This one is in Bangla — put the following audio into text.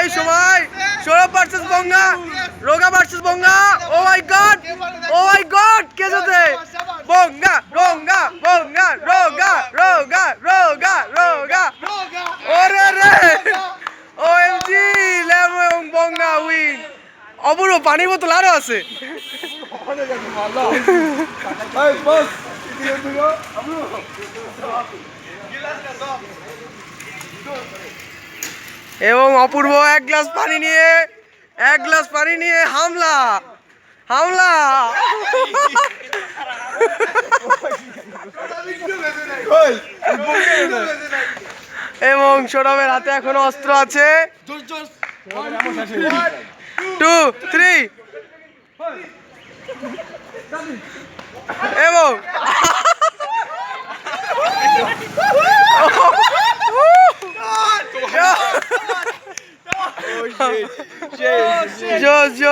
এই সময় সৌরভ ভার্সেস বঙ্গা, রোগা ভার্সেস বঙ্গা। ও মাই গড, কে জিতে? বঙ্গা, রোগা, বঙ্গা, রোগা, রোগা, রোগা, রোগা। ওরে রে, ওএমজি, ল্যামো এবং বঙ্গা উইন। অপূর্ব, পানির বোতল আরো আছে। এবং অপূর্ব এক গ্লাস পানি নিয়ে হামলা। এবং সৌরভের হাতে এখনো অস্ত্র আছে। 2, 3 এবং